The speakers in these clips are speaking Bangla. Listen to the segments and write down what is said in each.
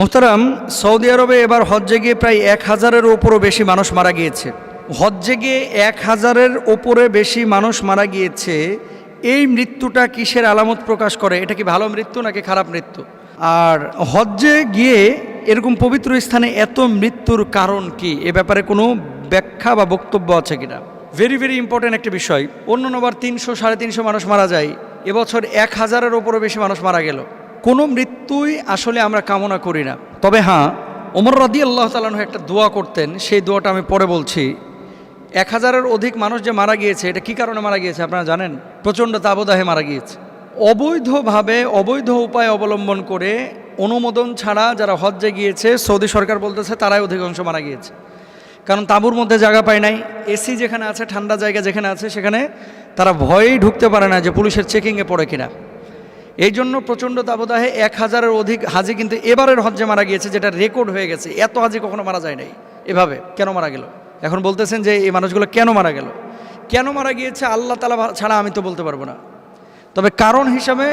মোহতারাম, সৌদি আরবে এবার হজ্জে গিয়ে প্রায় 1000-এর ওপরও বেশি মানুষ মারা গিয়েছে। হজ্জে গিয়ে 1000-এর ওপরে বেশি মানুষ মারা গিয়েছে। এই মৃত্যুটা কিসের আলামত প্রকাশ করে? এটা কি ভালো মৃত্যু নাকি খারাপ মৃত্যু? আর হজ্জে গিয়ে এরকম পবিত্র স্থানে এত মৃত্যুর কারণ কি? এ ব্যাপারে কোনো ব্যাখ্যা বা বক্তব্য আছে কিনা? ভেরি ভেরি ইম্পর্টেন্ট একটা বিষয়। অন্যবার 300-350 মানুষ মারা যায়, এবছর 1000-এর ওপরও বেশি মানুষ মারা গেল। কোনো মৃত্যুই আসলে আমরা কামনা করি না। তবে হ্যাঁ, ওমর রাদিয়াল্লাহু তাআলা আনহু একটা দোয়া করতেন, সেই দোয়াটা আমি পরে বলছি। 1000-এর অধিক মানুষ যে মারা গিয়েছে, এটা কি কারণে মারা গিয়েছে আপনারা জানেন? প্রচণ্ড তাবদাহে মারা গিয়েছে। অবৈধভাবে অবৈধ উপায় অবলম্বন করে অনুমোদন ছাড়া যারা হজ্জে গিয়েছে, সৌদি সরকার বলতেছে তারাই অধিকাংশ মারা গিয়েছে। কারণ তাঁবুর মধ্যে জায়গা পায় নাই, এসি যেখানে আছে, ঠান্ডা জায়গা যেখানে আছে, সেখানে তারা ভয়েই ঢুকতে পারে না যে পুলিশের চেকিংয়ে পড়ে কিনা। এই জন্য প্রচণ্ড তাবদাহে 1000-এর অধিক হাজি কিন্তু এবারের হজ্জে মারা গিয়েছে, যেটা রেকর্ড হয়ে গেছে। এত হাজি কখনো মারা যায় নাই এভাবে। কেন মারা গেল? এখন বলতেছেন যে এই মানুষগুলো কেন মারা গেল, কেন মারা গিয়েছে আল্লাহ তাআলা ছাড়া আমি তো বলতে পারবো না। তবে কারণ হিসাবে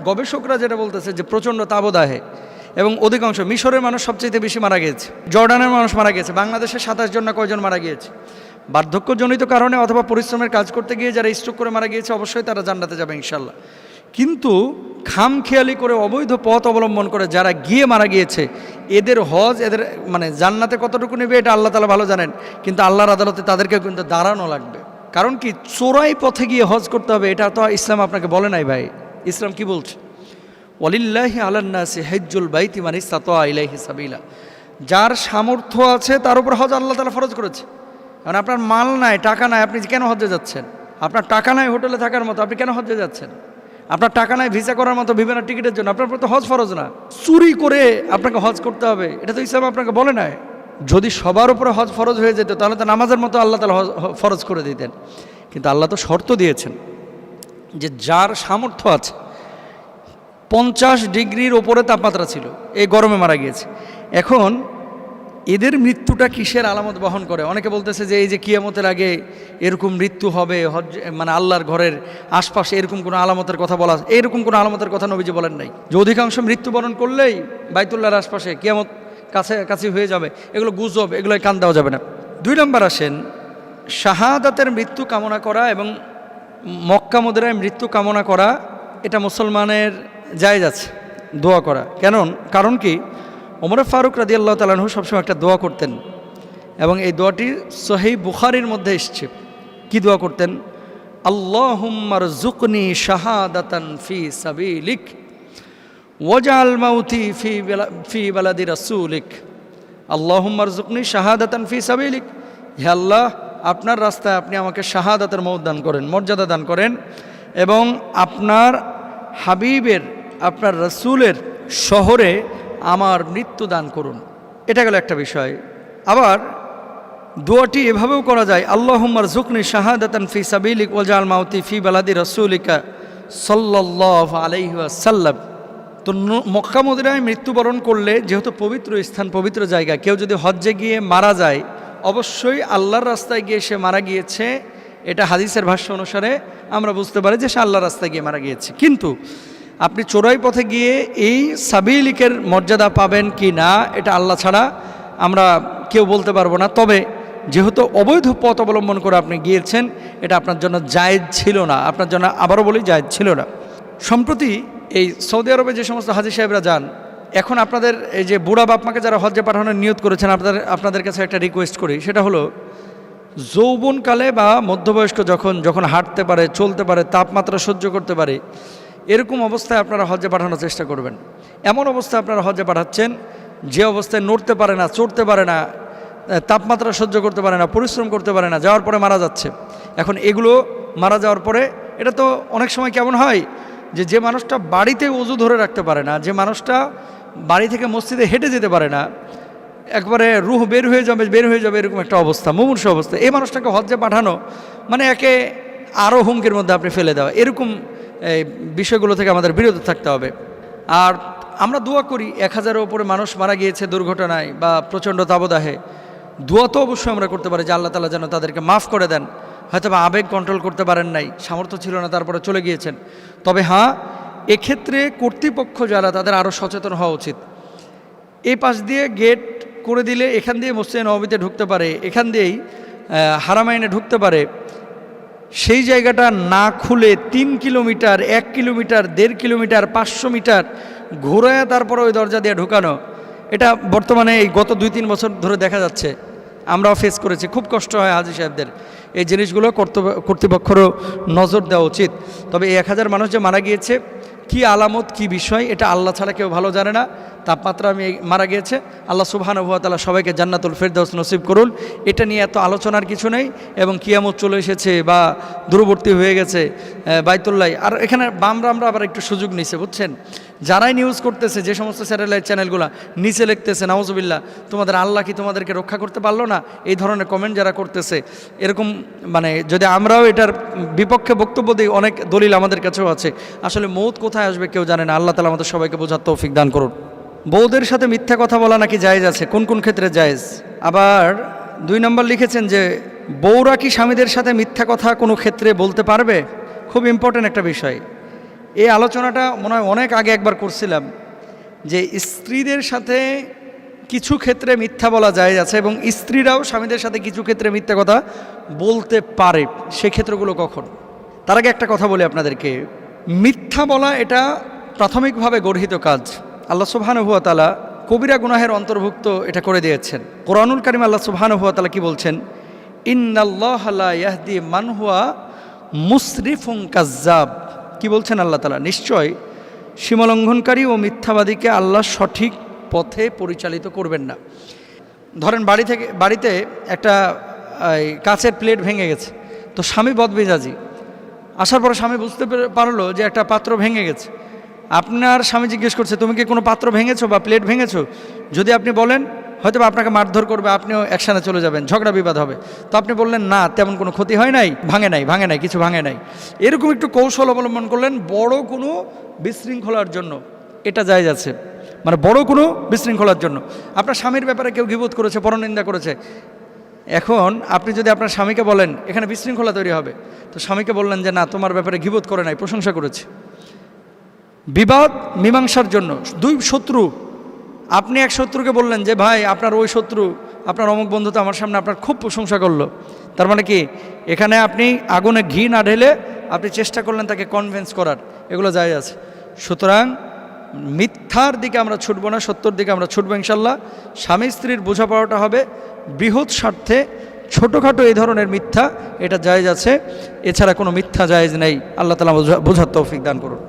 গবেষকরা যেটা বলতেছে যে প্রচণ্ড তাবদাহে এবং অধিকাংশ মিশরের মানুষ সবচেয়ে বেশি মারা গিয়েছে, জর্ডানের মানুষ মারা গিয়েছে, বাংলাদেশে 27 জন না কয়জন মারা গিয়েছে। বার্ধক্যজনিত কারণে অথবা পরিশ্রমের কাজ করতে গিয়ে যারা স্ট্রোক করে মারা গিয়েছে, অবশ্যই তারা জান্নাতে যাবে ইনশাল্লাহ। কিন্তু খামখেয়ালি করে অবৈধ পথ অবলম্বন করে যারা গিয়ে মারা গিয়েছে, এদের হজ এদের মানে জান্নাতে কতটুকু নেবে এটা আল্লাহ তাআলা ভালো জানেন। কিন্তু আল্লাহর আদালতে তাদেরকে কিন্তু দাঁড়ানো লাগবে। কারণ কি, চোরাই পথে গিয়ে হজ করতে হবে এটা তো ইসলাম আপনাকে বলে নাই ভাই। ইসলাম কি বলছে? ওয়ালিল্লাহি আলান নাসি হিজ্জুল বাইতি মান ইসতাতা ইলাইহি সাবিলা। যার সামর্থ্য আছে তার উপর হজ আল্লাহ তাআলা ফরজ করেছে। কারণ আপনার মাল নাই, টাকা নাই, আপনি কেন হজ্জে যাচ্ছেন? আপনার টাকা নাই হোটেলে থাকার মতো, আপনি কেন হজ্জে যাচ্ছেন? আপনার টাকা নাই ভিসা করার মতো বিভিন্ন টিকিটের জন্য, আপনার তো হজ ফরজ না। চুরি করে আপনাকে হজ করতে হবে এটা তো ইসলাম আপনাকে বলে নাই। যদি সবার উপরে হজ ফরজ হয়ে যেত তাহলে তো নামাজের মতো আল্লাহ তাআলা ফরজ করে দিতেন। কিন্তু আল্লাহ তো শর্ত দিয়েছেন যে যার সামর্থ্য আছে। 50 ডিগ্রির ওপরে তাপমাত্রা ছিল, এই গরমে মারা গিয়েছে। এখন এদের মৃত্যুটা কিসের আলামত বহন করে? অনেকে বলতেছে যে এই যে কিয়ামতের আগে এরকম মৃত্যু হবে, হজ মানে আল্লাহর ঘরের আশপাশে এরকম কোনো আলামতের কথা বলা, এরকম কোনো আলামতের কথা নবীজি বলেন নাই যে অধিকাংশ মৃত্যুবরণ করলেই বাইতুল্লাহর আশপাশে কিয়ামত কাছাকাছি হয়ে যাবে। এগুলো গুজব, এগুলোয় কান দেওয়া যাবে না। 2 নম্বর আসেন, শাহাদাতের মৃত্যু কামনা করা এবং মক্কা মদিনায় মৃত্যু কামনা করা, এটা মুসলমানের জায়েজ আছে দোয়া করা। কারণ কি, ওমর ফারুক রাদিয়াল্লাহু তাআলা আনহু সবসময় একটা দোয়া করতেন এবং এই দোয়াটি সহিহ বুখারীর মধ্যে এসেছে। কি দোয়া করতেন? আল্লাহুম্মা রযুকনি শাহাদাতান ফি সাবিলিক ওয়াজআল মাউতি ফি বালাদি রাসূলিক। আল্লাহুম্মা রযুকনি শাহাদাতান ফি সাবিলিক। হে আল্লাহ, আপনার রাস্তায় আপনি আমাকে শাহাদাতের মওত দান করেন, মর্যাদা দান করেন, এবং আপনার হাবিবের, আপনার রাসূলের শহরে আমার মৃত্যু দান করুন। এটা গেল একটা বিষয়। আবার দোয়াটি এভাবেও করা যায়, আল্লাহুম্মা রযুকনি শাহাদাতান ফি সাবিলিক ওয়াজআল মাউতি ফি বালাদি রাসূলিকা সাল্লাল্লাহু আলাইহি ওয়াসাল্লাম। তো মক্কা মদিনায় মৃত্যুবরণ করলে, যেহেতু পবিত্র স্থান, পবিত্র জায়গা, কেউ যদি হজ্জে গিয়ে মারা যায় অবশ্যই আল্লাহর রাস্তায় গিয়ে সে মারা গিয়েছে। এটা হাদিসের ভাষ্য অনুসারে আমরা বুঝতে পারি যে সে আল্লাহর রাস্তায় গিয়ে মারা গিয়েছে। কিন্তু আপনি চোরাই পথে গিয়ে এই সাবিলিকের মর্যাদা পাবেন কি না, এটা আল্লাহ ছাড়া আমরা কেউ বলতে পারবো না। তবে যেহেতু অবৈধ পথ অবলম্বন করে আপনি গিয়েছেন, এটা আপনার জন্য জায়েজ ছিল না, আপনার জন্য আবারও বলি জায়েজ ছিল না। সম্প্রতি এই সৌদি আরবে যে সমস্ত হাজি সাহেবরা যান, এখন আপনাদের এই যে বুড়া বাপমাকে যারা হজ্জে পাঠানোর নিয়ত করেছেন, আপনাদের কাছে একটা রিকোয়েস্ট করি, সেটা হলো যৌবনকালে বা মধ্যবয়স্ক যখন হাঁটতে পারে, চলতে পারে, তাপমাত্রা সহ্য করতে পারে, এরকম অবস্থায় আপনারা হজ্জে পাঠানোর চেষ্টা করবেন। এমন অবস্থায় আপনারা হজ্জে পাঠাচ্ছেন যে অবস্থায় নড়তে পারে না, চড়তে পারে না, তাপমাত্রা সহ্য করতে পারে না, পরিশ্রম করতে পারে না, যাওয়ার পরে মারা যাচ্ছে। এখন এগুলো মারা যাওয়ার পরে এটা তো অনেক সময় কেমন হয় যে মানুষটা বাড়িতে ওযু ধরে রাখতে পারে না, যে মানুষটা বাড়ি থেকে মসজিদে হেঁটে যেতে পারে না, একবারে রুহ বের হয়ে যাবে এরকম একটা অবস্থা, মুমূর্ষ অবস্থা, এই মানুষটাকে হজ্জে পাঠানো মানে একে আরও হুমকির মধ্যে আপনি ফেলে দেওয়া। এরকম এই বিষয়গুলো থেকে আমাদের বিরত থাকতে হবে। আর আমরা দোয়া করি, 1000-এর ওপরে মানুষ মারা গিয়েছে দুর্ঘটনায় বা প্রচণ্ড তাবদাহে, দোয়া তো অবশ্যই আমরা করতে পারি যে আল্লাহ তাআলা যেন তাদেরকে মাফ করে দেন। হয়তো বা আবেগ কন্ট্রোল করতে পারেন নাই, সামর্থ্য ছিল না, তারপরে চলে গিয়েছেন। তবে হ্যাঁ, এক্ষেত্রে কর্তৃপক্ষ যারা, তাদের আরও সচেতন হওয়া উচিত। এই পাশ দিয়ে গেট করে দিলে এখান দিয়ে মসজিদে নববীতে ঢুকতে পারে, এখান দিয়েই হারামাইনে ঢুকতে পারে। সেই জায়গাটা না খুলে 3 কিলোমিটার, 1 কিলোমিটার, 1.5 কিলোমিটার, 500 মিটার ঘুরে তারপরে ওই দরজা দিয়ে ঢুকানো, এটা বর্তমানে এই গত 2-3 বছর ধরে দেখা যাচ্ছে। আমরাও ফেস করেছি, খুব কষ্ট হয় হাজী সাহেবদের। এই জিনিসগুলো কর্তৃপক্ষেরও নজর দেওয়া উচিত। তবে এই 1000 মানুষ যে মারা গিয়েছে, কি আলামত, কি বিষয়, এটা আল্লাহ ছাড়া কেউ ভালো জানে না। তাপমাত্রা মারা গিয়েছে, আল্লাহ সুবহানাহু ওয়া তাআলা সবাইকে জান্নাতুল ফেরদাউস নসিব করুন। এটা নিয়ে এত আলোচনার কিছু নেই, এবং কিয়ামত চলে এসেছে বা দূরবর্তী হয়ে গেছে বাইতুল্লাহ। আর এখানে বামরা আবার একটু সুযোগ নিছে, বুঝছেন? যারাই নিউজ করতেছে, যে সমস্ত স্যাটেলাইট চ্যানেলগুলো, নিচে লিখতেছে নাউজুবিল্লাহ, তোমাদের আল্লাহ কি তোমাদেরকে রক্ষা করতে পারলো না, এই ধরনের কমেন্ট যারা করতেছে, এরকম মানে যদি আমরাও এটার বিপক্ষে বক্তব্য দিই, অনেক দলিল আমাদের কাছেও আছে। আসলে মৌত কোথায় আসবে কেউ জানে না। আল্লাহ তাআলা আমাদের সবাইকে বোঝার তৌফিক দান করুন। বউদের সাথে মিথ্যা কথা বলা নাকি জায়েজ আছে, কোন কোন ক্ষেত্রে জায়েজ? আবার 2 নম্বর লিখেছেন যে বউরা কি স্বামীদের সাথে মিথ্যা কথা কোনো ক্ষেত্রে বলতে পারবে? খুব ইম্পর্ট্যান্ট একটা বিষয়। এই আলোচনাটা মনে হয় অনেক আগে একবার করছিলাম, যে স্ত্রীদের সাথে কিছু ক্ষেত্রে মিথ্যা বলা জায়েজ আছে, এবং স্ত্রীরাও স্বামীদের সাথে কিছু ক্ষেত্রে মিথ্যা কথা বলতে পারে। সে ক্ষেত্রগুলো কখন? তার আগে একটা কথা বলি আপনাদেরকে, মিথ্যা বলা এটা প্রাথমিকভাবে গর্হিত কাজ। আল্লাহ সুবহানাহু ওয়া তাআলা কবিরা গুনাহের অন্তর্ভুক্ত এটা করে দিয়েছেন। কোরআনুল কারীম আল্লাহ সুবহানাহু ওয়া তাআলা কি বলছেন? ইন্নাল্লাহা লা ইয়াহদি মান হুয়া মুসরিফুন কাজ্জাব। কি বলছেন আল্লাহ তাআলা? নিশ্চয় সীমালঙ্ঘনকারী ও মিথ্যাবাদীকে আল্লাহ সঠিক পথে পরিচালিত করবেন না। ধরেন বাড়িতে একটা কাচের প্লেট ভেঙে গেছে, তো স্বামী বদমেজাজি, আসার পরে স্বামী বুঝতে পারলো যে একটা পাত্র ভেঙে গেছে। আপনার স্বামী জিজ্ঞেস করছে, তুমি কি কোনো পাত্র ভেঙেছো বা প্লেট ভেঙেছো? যদি আপনি বলেন, হয়তো আপনাকে মারধর করবে, আপনিও অ্যাকশানে চলে যাবেন, ঝগড়া বিবাদ হবে। তো আপনি বললেন না, তেমন কোনো ক্ষতি হয় নাই, ভাঙে নাই, কিছু ভাঙে নাই। এরকম একটু কৌশল অবলম্বন করলেন বড় কোনো বিশৃঙ্খলার জন্য, এটা জায়েজ আছে। মানে বড় কোনো বিশৃঙ্খলার জন্য আপনার স্বামীর ব্যাপারে কেউ গীবত করেছে, পরনিন্দা করেছে, এখন আপনি যদি আপনার স্বামীকে বলেন এখানে বিশৃঙ্খলা তৈরি হবে, তো স্বামীকে বললেন যে না, তোমার ব্যাপারে গীবত করে নাই, প্রশংসা করেছে। বিবাদ মীমাংসার জন্য 2 শত্রু, আপনি এক শত্রুকে বললেন যে ভাই, আপনার ওই শত্রু, আপনার অমুক বন্ধু তো আমার সামনে আপনার খুব প্রশংসা করলো। তার মানে কি, এখানে আপনি আগুনে ঘি না ঢেলে আপনি চেষ্টা করলেন তাকে কনভিন্স করার, এগুলো জায়েজ আছে। সুতরাং মিথ্যার দিকে আমরা ছুটবো না, সত্যর দিকে আমরা ছুটবো ইনশাল্লাহ। স্বামী স্ত্রীর বোঝাপড়াটা হবে বৃহৎ স্বার্থে। ছোটোখাটো এই ধরনের মিথ্যা, এটা জায়েজ আছে, এছাড়া কোনো মিথ্যা জায়েজ নেই। আল্লাহ তাআলা বোঝার তৌফিক দান করুন।